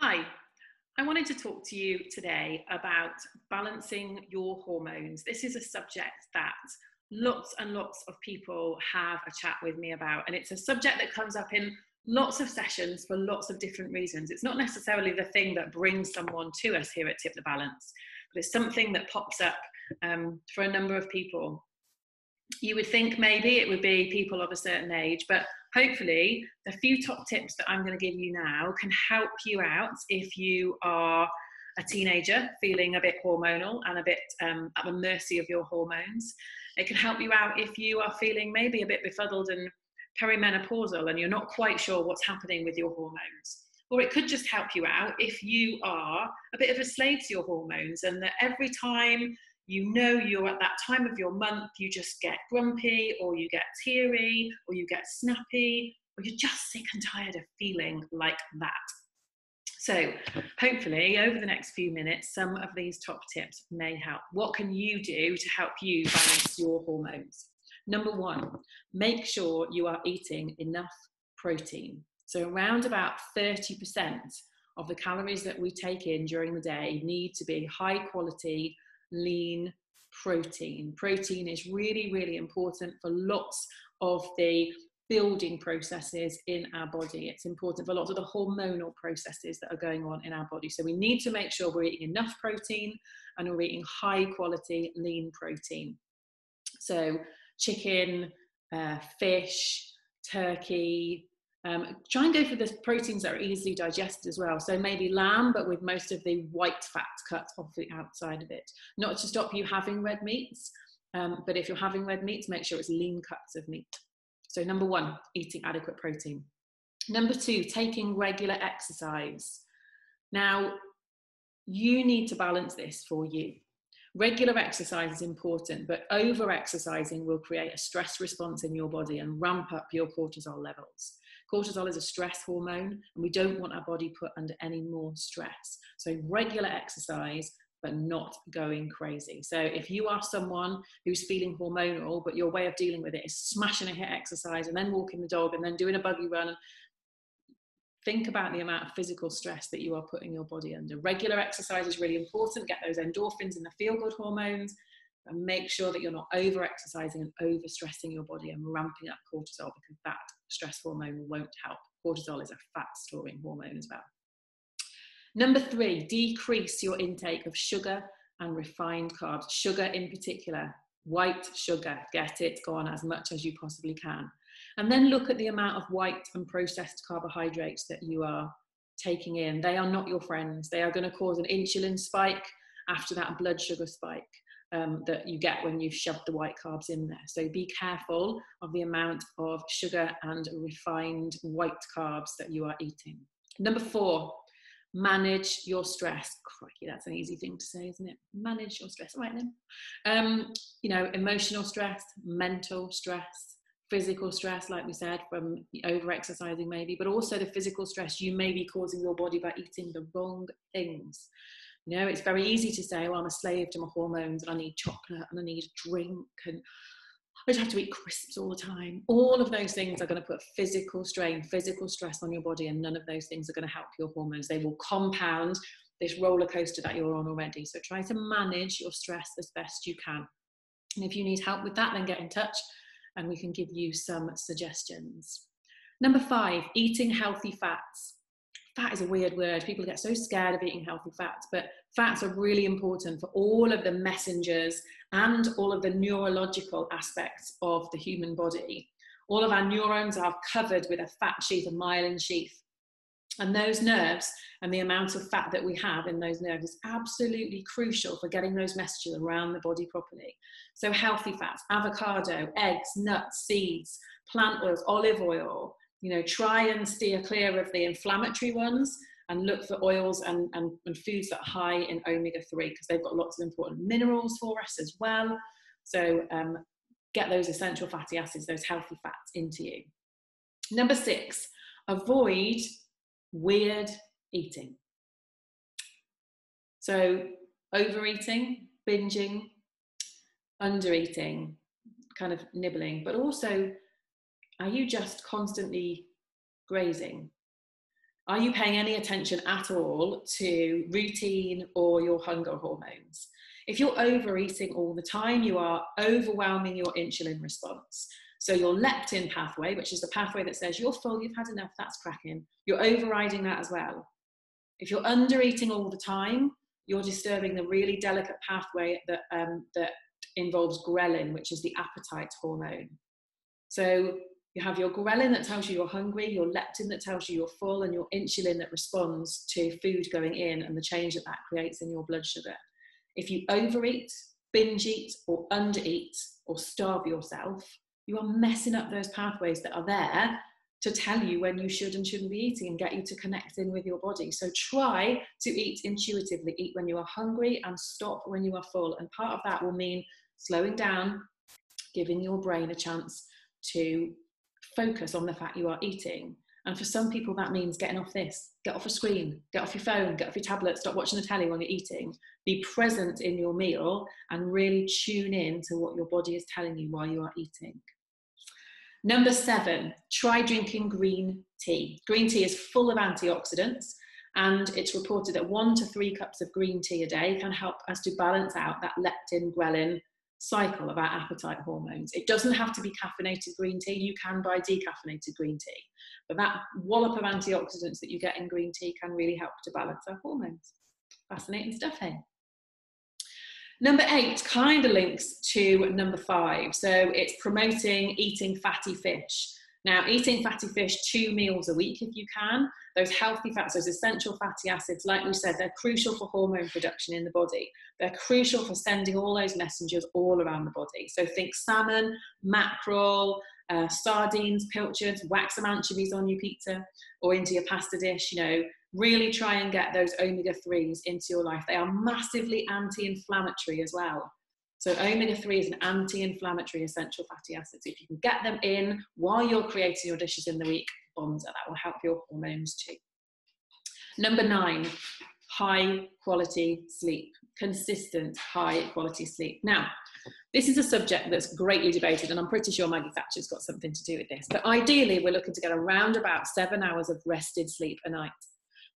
Hi, I wanted to talk to you today about balancing your hormones. This is a subject that lots and lots of people have a chat with me about, and it's a subject that comes up in lots of sessions for lots of different reasons. It's not necessarily the thing that brings someone to us here at Tip the Balance, but it's something that pops up for a number of people. You would think maybe it would be people of a certain age, but hopefully the few top tips that I'm going to give you now can help you out if you are a teenager feeling a bit hormonal and a bit at the mercy of your hormones. It can help you out if you are feeling maybe a bit befuddled and perimenopausal and you're not quite sure what's happening with your hormones. Or it could just help you out if you are a bit of a slave to your hormones and that every time you know you're at that time of your month, you just get grumpy or you get teary or you get snappy or you're just sick and tired of feeling like that. So hopefully over the next few minutes, some of these top tips may help. What can you do to help you balance your hormones? Number one, make sure you are eating enough protein. So around about 30% of the calories that we take in during the day need to be high quality, lean protein. Protein is really, really important for lots of the building processes in our body. It's important for lots of the hormonal processes that are going on in our body. So we need to make sure we're eating enough protein and we're eating high quality, lean protein. So chicken, fish, turkey. Try and go for the proteins that are easily digested as well. So maybe lamb, but with most of the white fat cut off the outside of it. Not to stop you having red meats, but if you're having red meats, make sure it's lean cuts of meat. So number one, eating adequate protein. Number two, taking regular exercise. Now, you need to balance this for you. Regular exercise is important, but over-exercising will create a stress response in your body and ramp up your cortisol levels. Cortisol is a stress hormone, and we don't want our body put under any more stress. So regular exercise, but not going crazy. So if you are someone who's feeling hormonal, but your way of dealing with it is smashing a HIIT exercise and then walking the dog and then doing a buggy run, think about the amount of physical stress that you are putting your body under. Regular exercise is really important. Get those endorphins and the feel-good hormones, and make sure that you're not over-exercising and over-stressing your body and ramping up cortisol, because that stress hormone won't help. Cortisol is a fat-storing hormone as well. Number three, decrease your intake of sugar and refined carbs. Sugar in particular, white sugar, get it gone as much as you possibly can. And then look at the amount of white and processed carbohydrates that you are taking in. They are not your friends. They are going to cause an insulin spike after that blood sugar spike that you get when you've shoved the white carbs in there. So be careful of the amount of sugar and refined white carbs that you are eating. Number four, manage your stress. Crikey, that's an easy thing to say, isn't it? Manage your stress. All right then. Emotional stress, mental stress, physical stress, like we said, from over-exercising maybe, but also the physical stress you may be causing your body by eating the wrong things. It's very easy to say, well, I'm a slave to my hormones and I need chocolate and I need a drink and I just have to eat crisps all the time. All of those things are going to put physical strain, physical stress on your body, and none of those things are going to help your hormones. They will compound this roller coaster that you're on already. So try to manage your stress as best you can. And if you need help with that, then get in touch and we can give you some suggestions. Number five, eating healthy fats. Fat is a weird word. People get so scared of eating healthy fats, but fats are really important for all of the messengers and all of the neurological aspects of the human body. All of our neurons are covered with a fat sheath, a myelin sheath. And those nerves and the amount of fat that we have in those nerves is absolutely crucial for getting those messages around the body properly. So healthy fats, avocado, eggs, nuts, seeds, plant oils, olive oil. Try and steer clear of the inflammatory ones and look for oils and foods that are high in omega-3, because they've got lots of important minerals for us as well. So get those essential fatty acids, those healthy fats into you. Number six, avoid weird eating. So overeating, binging, undereating, kind of nibbling, but also, are you just constantly grazing? Are you paying any attention at all to routine or your hunger hormones? If you're overeating all the time, you are overwhelming your insulin response. So your leptin pathway, which is the pathway that says you're full, you've had enough, that's cracking, you're overriding that as well. If you're under eating all the time, you're disturbing the really delicate pathway that involves ghrelin, which is the appetite hormone. So you have your ghrelin that tells you you're hungry, your leptin that tells you you're full, and your insulin that responds to food going in and the change that that creates in your blood sugar. If you overeat, binge eat, or undereat, or starve yourself, you are messing up those pathways that are there to tell you when you should and shouldn't be eating and get you to connect in with your body. So try to eat intuitively. Eat when you are hungry and stop when you are full. And part of that will mean slowing down, giving your brain a chance to focus on the fact you are eating. And for some people that means getting off this, get off a screen, get off your phone, get off your tablet, stop watching the telly while you're eating. Be present in your meal and really tune in to what your body is telling you while you are eating. Number 7, try drinking green tea. Green tea is full of antioxidants, and it's reported that 1 to 3 cups of green tea a day can help us to balance out that leptin, ghrelin cycle of our appetite hormones. It doesn't have to be caffeinated green tea. You can buy decaffeinated green tea, but that wallop of antioxidants that you get in green tea can really help to balance our hormones. Fascinating stuff here. Number 8 kind of links to number 5. So it's promoting eating fatty fish. Now, eating fatty fish 2 meals a week if you can. Those healthy fats, those essential fatty acids, like we said, they're crucial for hormone production in the body. They're crucial for sending all those messengers all around the body. So think salmon, mackerel, sardines, pilchards, whack some anchovies on your pizza or into your pasta dish, you know. Really try and get those omega-3s into your life. They are massively anti-inflammatory as well. So omega-3 is an anti-inflammatory essential fatty acid. So if you can get them in while you're creating your dishes in the week, bonza, that will help your hormones too. Number 9, high quality sleep. Consistent high quality sleep. Now, this is a subject that's greatly debated, and I'm pretty sure Maggie Thatcher's got something to do with this. But ideally, we're looking to get around about 7 hours of rested sleep a night.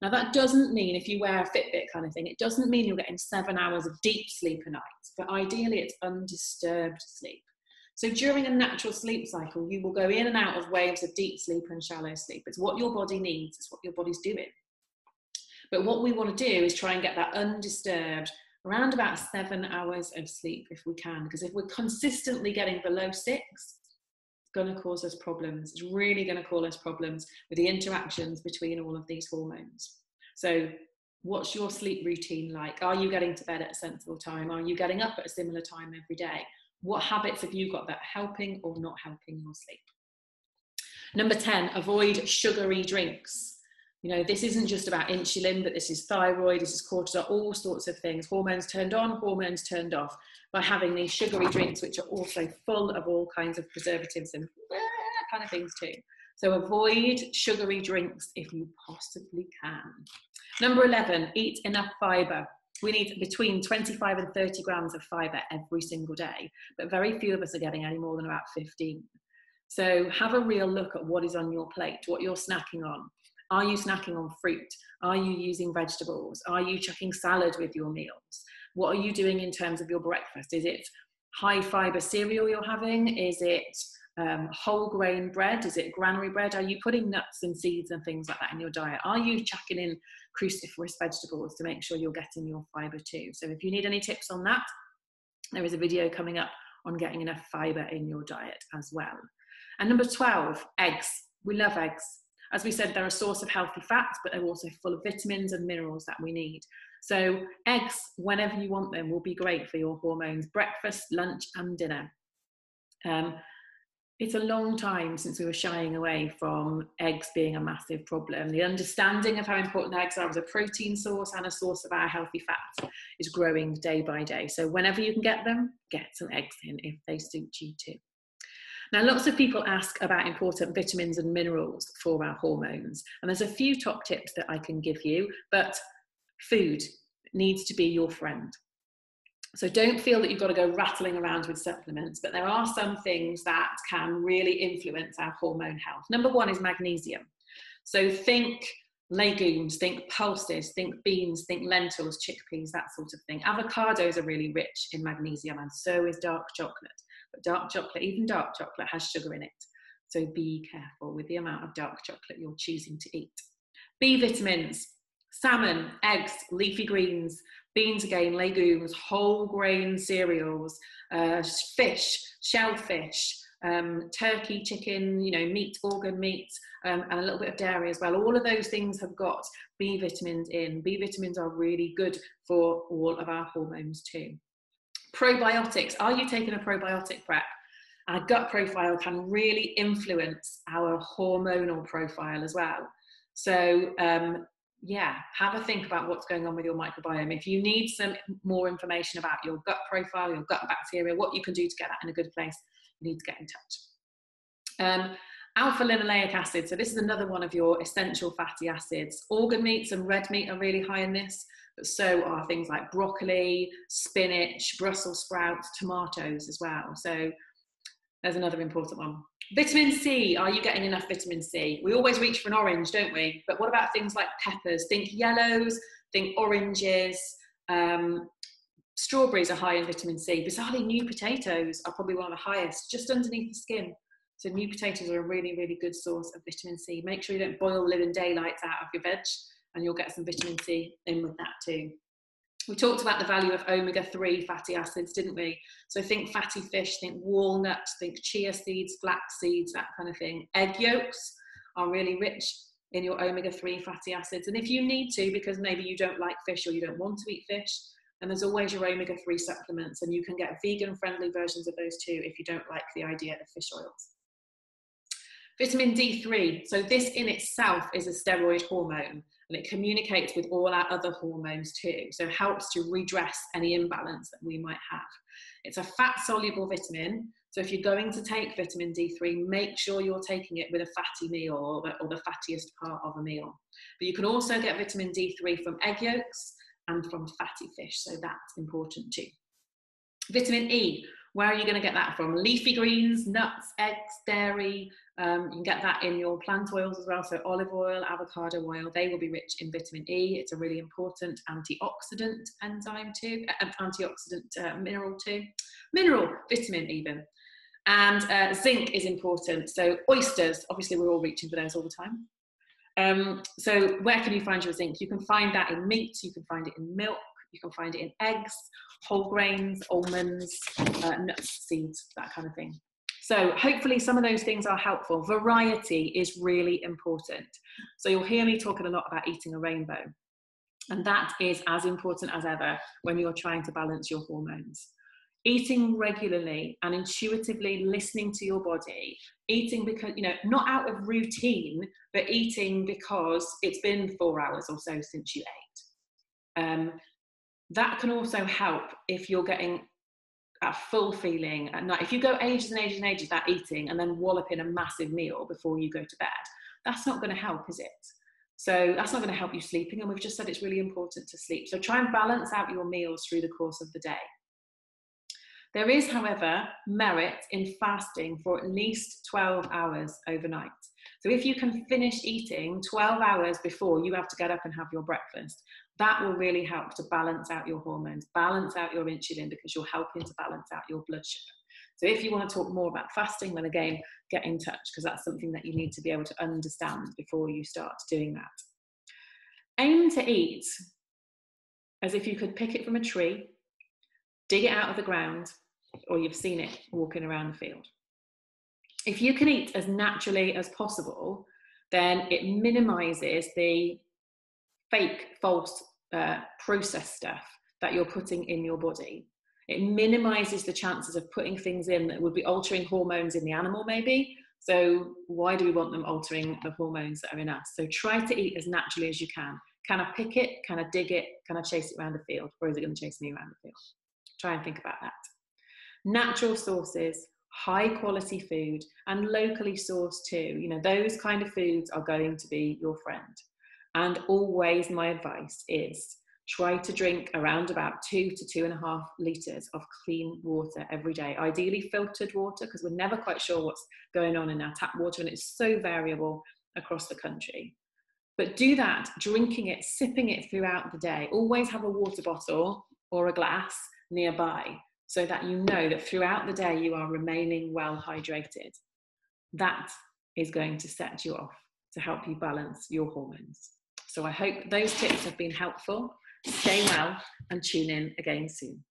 Now, that doesn't mean, if you wear a Fitbit kind of thing, it doesn't mean you're getting 7 hours of deep sleep a night, but ideally it's undisturbed sleep. So during a natural sleep cycle, you will go in and out of waves of deep sleep and shallow sleep. It's what your body needs, it's what your body's doing. But what we want to do is try and get that undisturbed around about 7 hours of sleep if we can, because if we're consistently getting below 6, going to cause us problems. It's really going to cause us problems with the interactions between all of these hormones. So what's your sleep routine like? Are you getting to bed at a sensible time? Are you getting up at a similar time every day? What habits have you got that are helping or not helping your sleep? Number 10, avoid sugary drinks. You know, this isn't just about insulin, but this is thyroid, this is cortisol, all sorts of things. Hormones turned on, hormones turned off by having these sugary drinks, which are also full of all kinds of preservatives and kind of things too. So avoid sugary drinks if you possibly can. Number 11, eat enough fibre. We need between 25 and 30 grams of fibre every single day, but very few of us are getting any more than about 15. So have a real look at what is on your plate, what you're snacking on. Are you snacking on fruit? Are you using vegetables? Are you chucking salad with your meals? What are you doing in terms of your breakfast? Is it high fibre cereal you're having? Is it whole grain bread? Is it granary bread? Are you putting nuts and seeds and things like that in your diet? Are you chucking in cruciferous vegetables to make sure you're getting your fibre too? So if you need any tips on that, there is a video coming up on getting enough fibre in your diet as well. And number 12, eggs. We love eggs. As we said, they're a source of healthy fats, but they're also full of vitamins and minerals that we need. So eggs, whenever you want them, will be great for your hormones, breakfast, lunch, and dinner. It's a long time since we were shying away from eggs being a massive problem. The understanding of how important eggs are as a protein source and a source of our healthy fats is growing day by day. So whenever you can get them, get some eggs in if they suit you too. Now, lots of people ask about important vitamins and minerals for our hormones. And there's a few top tips that I can give you, but food needs to be your friend. So don't feel that you've got to go rattling around with supplements, but there are some things that can really influence our hormone health. Number 1 is magnesium. So think Legumes, think pulses, think beans, think lentils, chickpeas, that sort of thing. Avocados are really rich in magnesium, and so is dark chocolate. But dark chocolate, even dark chocolate, has sugar in it. So be careful with the amount of dark chocolate you're choosing to eat. B vitamins, salmon, eggs, leafy greens, beans again, legumes, whole grain cereals, fish, shellfish, turkey, chicken, you know, meat, organ meat, and a little bit of dairy as well. All of those things have got B vitamins in. B vitamins are really good for all of our hormones too. Probiotics. Are you taking a probiotic prep? Our gut profile can really influence our hormonal profile as well. So yeah, have a think about what's going on with your microbiome. If you need some more information about your gut profile, your gut bacteria, what you can do to get that in a good place, you need to get in touch. Alpha linoleic acid. So this is another one of your essential fatty acids. Organ meats and red meat are really high in this, but so are things like broccoli, spinach, Brussels sprouts, tomatoes as well. So there's another important one. Vitamin C. Are you getting enough vitamin C? We always reach for an orange, don't we? But what about things like peppers? Think yellows, think oranges. Strawberries are high in vitamin C. Bizarrely, new potatoes are probably one of the highest, just underneath the skin. So new potatoes are a really, really good source of vitamin C. Make sure you don't boil living daylights out of your veg, and you'll get some vitamin C in with that too. We talked about the value of omega-3 fatty acids, didn't we? So think fatty fish, think walnuts, think chia seeds, flax seeds, that kind of thing. Egg yolks are really rich in your omega-3 fatty acids. And if you need to, because maybe you don't like fish or you don't want to eat fish, then there's always your omega-3 supplements, and you can get vegan-friendly versions of those too if you don't like the idea of fish oils. Vitamin D3, so this in itself is a steroid hormone, and it communicates with all our other hormones too, so it helps to redress any imbalance that we might have. It's a fat-soluble vitamin, so if you're going to take vitamin D3, make sure you're taking it with a fatty meal or the fattiest part of a meal. But you can also get vitamin D3 from egg yolks and from fatty fish, so that's important too. Vitamin E, where are you going to get that from? Leafy greens, nuts, eggs, dairy. You can get that in your plant oils as well, so olive oil, avocado oil, they will be rich in vitamin E. It's a really important antioxidant enzyme too, antioxidant mineral too, mineral, vitamin even. And zinc is important, so oysters, obviously we're all reaching for those all the time. So where can you find your zinc? You can find that in meat, you can find it in milk, you can find it in eggs, whole grains, almonds, nuts, seeds, that kind of thing. So hopefully some of those things are helpful. Variety is really important. So you'll hear me talking a lot about eating a rainbow. And that is as important as ever when you're trying to balance your hormones. Eating regularly and intuitively listening to your body, eating because, you know, not out of routine, but eating because it's been 4 hours or so since you ate. That can also help if you're getting a full feeling at night. If you go ages and ages and ages without eating and then wallop in a massive meal before you go to bed, that's not going to help, is it? So that's not going to help you sleeping, and we've just said it's really important to sleep. So try and balance out your meals through the course of the day. There is, however, merit in fasting for at least 12 hours overnight. So if you can finish eating 12 hours before you have to get up and have your breakfast, that will really help to balance out your hormones, balance out your insulin, because you're helping to balance out your blood sugar. So if you want to talk more about fasting, then again, get in touch, because that's something that you need to be able to understand before you start doing that. Aim to eat as if you could pick it from a tree, dig it out of the ground, or you've seen it walking around the field. If you can eat as naturally as possible, then it minimises the fake, false processed stuff that you're putting in your body. It minimises the chances of putting things in that would be altering hormones in the animal maybe. So why do we want them altering the hormones that are in us? So try to eat as naturally as you can. Can I pick it? Can I dig it? Can I chase it around the field? Or is it going to chase me around the field? Try and think about that. Natural sources, high quality food, and locally sourced too. You know, those kind of foods are going to be your friend. And always my advice is try to drink around about 2 to 2.5 litres of clean water every day, ideally filtered water, because we're never quite sure what's going on in our tap water, and it's so variable across the country. But do that, drinking it, sipping it throughout the day. Always have a water bottle or a glass nearby so that you know that throughout the day you are remaining well hydrated. That is going to set you off to help you balance your hormones. So I hope those tips have been helpful. Stay well and tune in again soon.